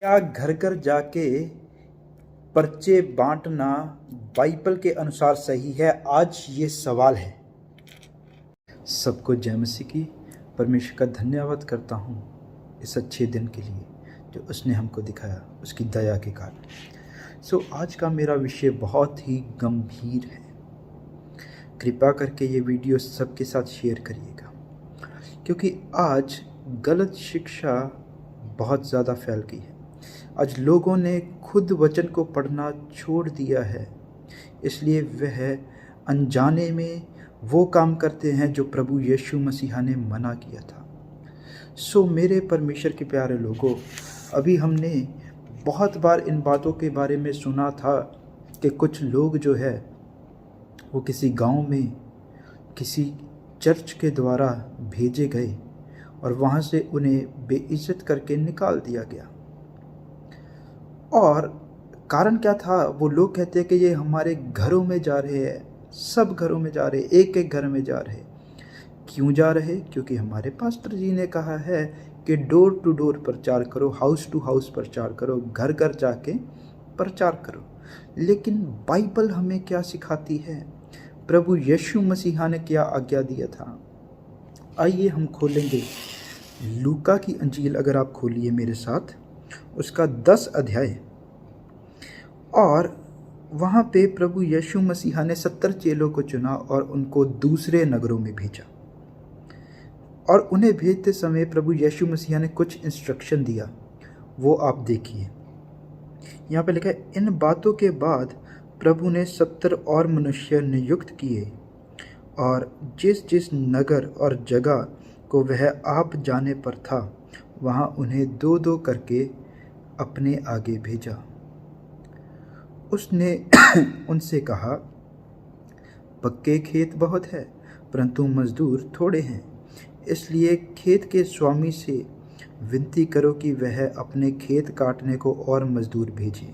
क्या घर घर जाके पर्चे बांटना बाइबल के अनुसार सही है? आज ये सवाल है। सबको जय मसीह की। परमेश्वर का धन्यवाद करता हूँ इस अच्छे दिन के लिए जो उसने हमको दिखाया, उसकी दया के कारण। आज का मेरा विषय बहुत ही गंभीर है। कृपा करके ये वीडियो सबके साथ शेयर करिएगा, क्योंकि आज गलत शिक्षा बहुत ज़्यादा फैल गई है। आज लोगों ने खुद वचन को पढ़ना छोड़ दिया है, इसलिए वह अनजाने में वो काम करते हैं जो प्रभु यीशु मसीहा ने मना किया था। मेरे परमेश्वर के प्यारे लोगों, अभी हमने बहुत बार इन बातों के बारे में सुना था कि कुछ लोग जो है वो किसी गांव में किसी चर्च के द्वारा भेजे गए और वहाँ से उन्हें बेइज्जत करके निकाल दिया गया। और कारण क्या था? वो लोग कहते हैं कि ये हमारे घरों में जा रहे हैं, सब घरों में जा रहे, एक एक घर में जा रहे। क्यों जा रहे? क्योंकि हमारे पास्टर जी ने कहा है कि डोर टू डोर प्रचार करो, हाउस टू हाउस प्रचार करो, घर घर जाके प्रचार करो। लेकिन बाइबल हमें क्या सिखाती है? प्रभु यीशु मसीहा ने क्या आज्ञा दिया था? आइए हम खोलेंगे लूका की अंजील। अगर आप खोलिए मेरे साथ उसका 10 अध्याय, और वहाँ पे प्रभु यीशु मसीहा ने 70 चेलों को चुना और उनको दूसरे नगरों में भेजा। और उन्हें भेजते समय प्रभु यीशु मसीहा ने कुछ इंस्ट्रक्शन दिया, वो आप देखिए। यहाँ पे लिखा है, इन बातों के बाद प्रभु ने 70 और मनुष्य नियुक्त किए और जिस जिस नगर और जगह को वह आप जाने पर था वहाँ उन्हें दो दो करके अपने आगे भेजा। उसने उनसे कहा, पक्के खेत बहुत है परंतु मजदूर थोड़े हैं, इसलिए खेत के स्वामी से विनती करो कि वह अपने खेत काटने को और मजदूर भेजे।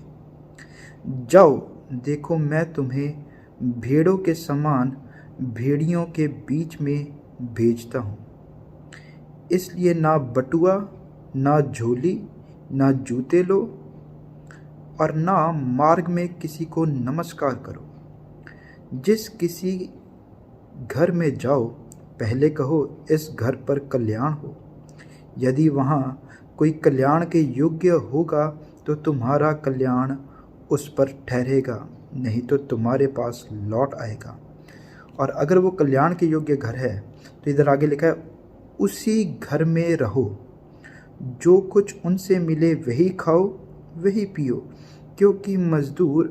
जाओ, देखो मैं तुम्हें भेड़ों के समान भेड़ियों के बीच में भेजता हूँ, इसलिए ना बटुआ, ना झोली, ना जूते लो और ना मार्ग में किसी को नमस्कार करो। जिस किसी घर में जाओ पहले कहो, इस घर पर कल्याण हो। यदि वहाँ कोई कल्याण के योग्य होगा तो तुम्हारा कल्याण उस पर ठहरेगा, नहीं तो तुम्हारे पास लौट आएगा। और अगर वो कल्याण के योग्य घर है तो इधर आगे लिखा है, उसी घर में रहो, जो कुछ उनसे मिले वही खाओ वही पियो, क्योंकि मजदूर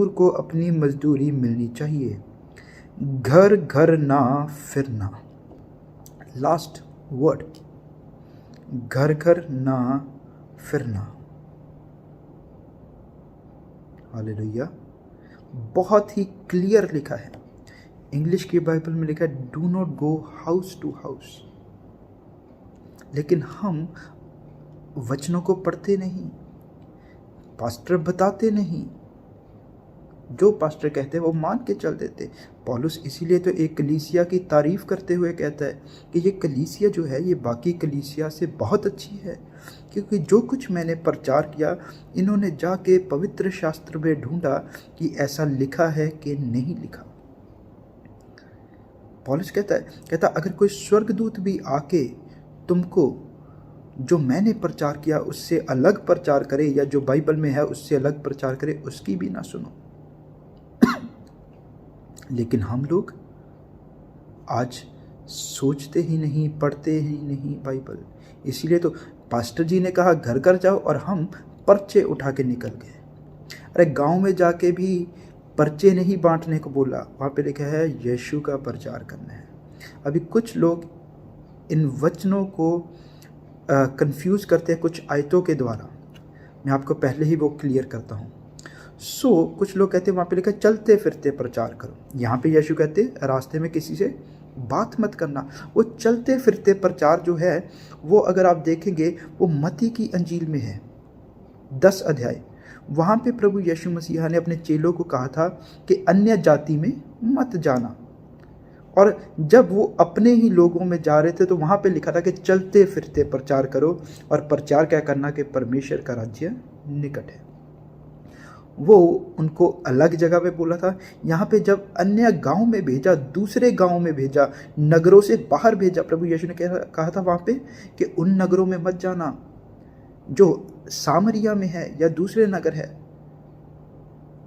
को अपनी मजदूरी मिलनी चाहिए। घर घर ना फिरना। लास्ट वर्ड, घर घर ना फिरना। हालेलुया। बहुत ही क्लियर लिखा है। इंग्लिश की बाइबल में लिखा है, do not go house to house. लेकिन हम वचनों को पढ़ते नहीं, पास्टर बताते नहीं, जो पास्टर कहते हैं वो मान के चल देते। पौलुस इसीलिए तो एक कलीसिया की तारीफ करते हुए कहता है कि ये कलीसिया जो है ये बाकी कलीसिया से बहुत अच्छी है, क्योंकि जो कुछ मैंने प्रचार किया इन्होंने जाके पवित्र शास्त्र में ढूंढा कि ऐसा लिखा है कि नहीं लिखा। पौलुस कहता अगर कोई स्वर्गदूत भी आके तुमको जो मैंने प्रचार किया उससे अलग प्रचार करे, या जो बाइबल में है उससे अलग प्रचार करे, उसकी भी ना सुनो। लेकिन हम लोग आज सोचते ही नहीं, पढ़ते ही नहीं बाइबल। इसीलिए तो पास्टर जी ने कहा घर घर जाओ, और हम पर्चे उठा के निकल गए। अरे गांव में जाके भी पर्चे नहीं बांटने को बोला, वहाँ पे लिखा है यीशु का प्रचार करना है। अभी कुछ लोग इन वचनों को कंफ्यूज करते हैं कुछ आयतों के द्वारा। मैं आपको पहले ही वो क्लियर करता हूँ। कुछ लोग कहते हैं वहाँ पे लिखा चलते फिरते प्रचार करो। यहाँ पे यीशु कहते हैं रास्ते में किसी से बात मत करना। वो चलते फिरते प्रचार जो है वो अगर आप देखेंगे वो मत्ती की अंजील में है 10 अध्याय। वहाँ पे प्रभु यीशु मसीहा ने अपने चेलों को कहा था कि अन्य जाति में मत जाना, और जब वो अपने ही लोगों में जा रहे थे तो वहाँ पे लिखा था कि चलते फिरते प्रचार करो, और प्रचार क्या करना कि परमेश्वर का राज्य निकट है। वो उनको अलग जगह पे बोला था। यहाँ पे जब अन्य गांव में भेजा, दूसरे गांव में भेजा, नगरों से बाहर भेजा, प्रभु यीशु ने कहा था वहाँ पे कि उन नगरों में मत जाना जो सामरिया में है या दूसरे नगर है,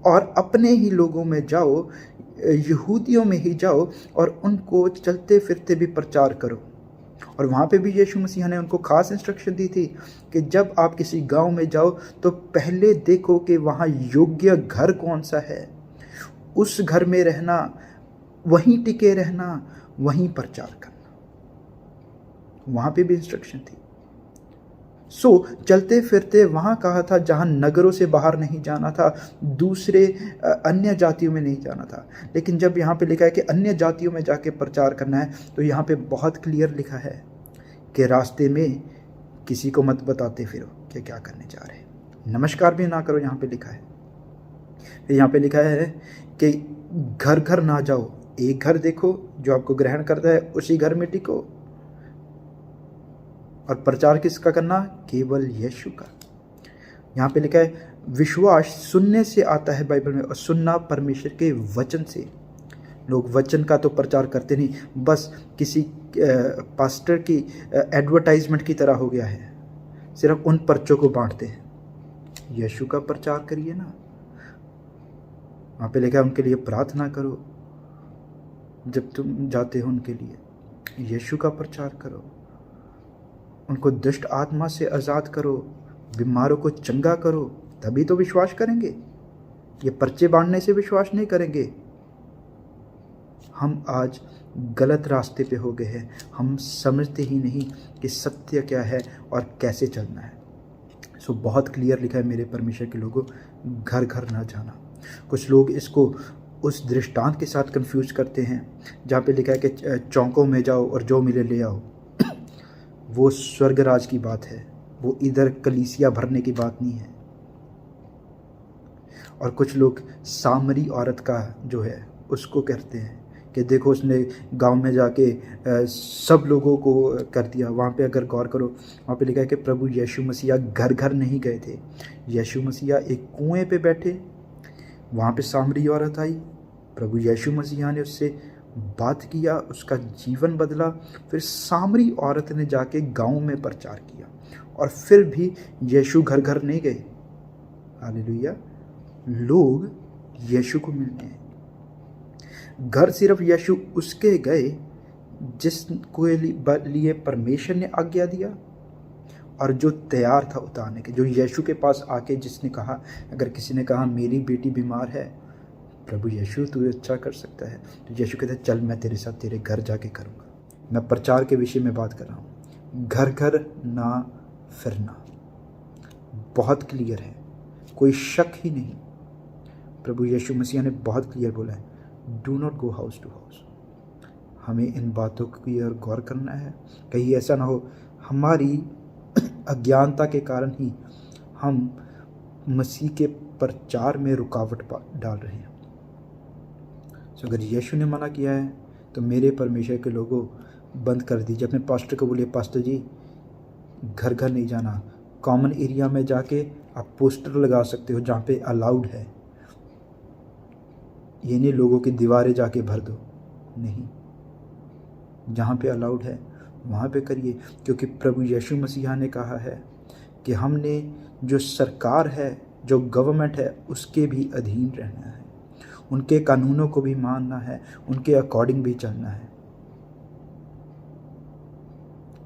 और अपने ही लोगों में जाओ, यहूदियों में ही जाओ और उनको चलते फिरते भी प्रचार करो। और वहाँ पे भी यीशु मसीह ने उनको खास इंस्ट्रक्शन दी थी कि जब आप किसी गांव में जाओ तो पहले देखो कि वहाँ योग्य घर कौन सा है, उस घर में रहना, वहीं टिके रहना, वहीं प्रचार करना। वहाँ पे भी इंस्ट्रक्शन थी। चलते फिरते वहाँ कहा था जहाँ नगरों से बाहर नहीं जाना था, दूसरे अन्य जातियों में नहीं जाना था। लेकिन जब यहाँ पे लिखा है कि अन्य जातियों में जाके प्रचार करना है, तो यहाँ पे बहुत क्लियर लिखा है कि रास्ते में किसी को मत बताते फिरो कि क्या करने जा रहे हैं, नमस्कार भी ना करो, यहाँ पे लिखा है। फिर यहाँ पे लिखा है कि घर घर ना जाओ, एक घर देखो जो आपको ग्रहण करता है, उसी घर में टिको। और प्रचार किसका करना? केवल यीशु का। यहाँ पे लिखा है विश्वास सुनने से आता है बाइबल में, और सुनना परमेश्वर के वचन से। लोग वचन का तो प्रचार करते नहीं, बस किसी पास्टर की एडवर्टाइजमेंट की तरह हो गया है, सिर्फ उन पर्चों को बांटते हैं। यीशु का प्रचार करिए ना। वहाँ पे लिखा है उनके लिए प्रार्थना करो, जब तुम जाते हो उनके लिए यीशु का प्रचार करो, उनको दुष्ट आत्मा से आज़ाद करो, बीमारों को चंगा करो, तभी तो विश्वास करेंगे। ये पर्चे बांटने से विश्वास नहीं करेंगे। हम आज गलत रास्ते पे हो गए हैं, हम समझते ही नहीं कि सत्य क्या है और कैसे चलना है। बहुत क्लियर लिखा है मेरे परमेश्वर के लोगों, घर घर ना जाना। कुछ लोग इसको उस दृष्टांत के साथ कंफ्यूज करते हैं जहाँ पे लिखा है कि चौकों में जाओ और जो मिले ले आओ। वो स्वर्गराज की बात है, वो इधर कलीसिया भरने की बात नहीं है। और कुछ लोग सामरी औरत का जो है उसको कहते हैं कि देखो उसने गांव में जाके सब लोगों को कर दिया। वहाँ पे अगर गौर करो, वहाँ पे लिखा है कि प्रभु यीशु मसीह घर घर नहीं गए थे। यीशु मसीह एक कुएं पे बैठे, वहाँ पे सामरी औरत आई, प्रभु यीशु मसीह ने उससे बात किया, उसका जीवन बदला। फिर सामरी औरत ने जाके गांव में प्रचार किया, और फिर भी यीशु घर घर नहीं गए। हालेलुया। लोग यीशु को मिलने हैं। घर सिर्फ यीशु उसके गए जिसको लिए परमेश्वर ने आज्ञा दिया, और जो तैयार था उतारने के, जो यीशु के पास आके जिसने कहा, अगर किसी ने कहा मेरी बेटी बीमार है, प्रभु यीशु तू अच्छा कर सकता है, तो यीशु कहते चल मैं तेरे साथ तेरे घर जाके करूँगा। मैं प्रचार के विषय में बात कर रहा हूँ। घर घर ना फिरना बहुत क्लियर है, कोई शक ही नहीं। प्रभु यीशु मसीह ने बहुत क्लियर बोला है, do not go house to house. हमें इन बातों की ओर गौर करना है, कहीं ऐसा ना हो हमारी अज्ञानता के कारण ही हम मसीह के प्रचार में रुकावट डाल रहे हैं। अगर यीशु ने मना किया है तो मेरे परमेश्वर के लोगों बंद कर दीजिए। अपने पास्टर को बोलिए, पास्टर जी घर घर नहीं जाना, कॉमन एरिया में जाके आप पोस्टर लगा सकते हो जहाँ पे अलाउड है। ये नहीं लोगों की दीवारें जाके भर दो, नहीं, जहाँ पे अलाउड है वहाँ पे करिए। क्योंकि प्रभु यीशु मसीह ने कहा है कि हमने जो सरकार है, जो गवर्नमेंट है, उसके भी अधीन रहना है, उनके कानूनों को भी मानना है, उनके अकॉर्डिंग भी चलना है।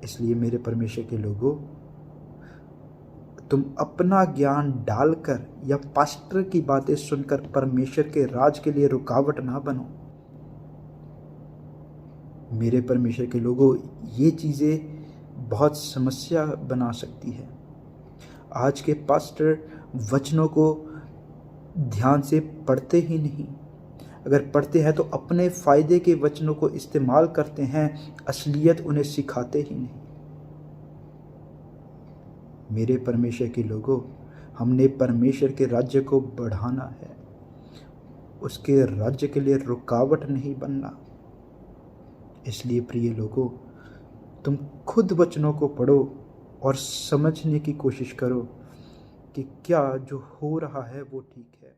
इसलिए मेरे परमेश्वर के लोगों, तुम अपना ज्ञान डालकर या पास्टर की बातें सुनकर परमेश्वर के राज के लिए रुकावट ना बनो। मेरे परमेश्वर के लोगों, ये चीज़ें बहुत समस्या बना सकती है। आज के पास्टर वचनों को ध्यान से पढ़ते ही नहीं, अगर पढ़ते हैं तो अपने फ़ायदे के वचनों को इस्तेमाल करते हैं, असलियत उन्हें सिखाते ही नहीं। मेरे परमेश्वर के लोगों, हमने परमेश्वर के राज्य को बढ़ाना है, उसके राज्य के लिए रुकावट नहीं बनना। इसलिए प्रिय लोगों, तुम खुद वचनों को पढ़ो और समझने की कोशिश करो कि क्या जो हो रहा है वो ठीक है।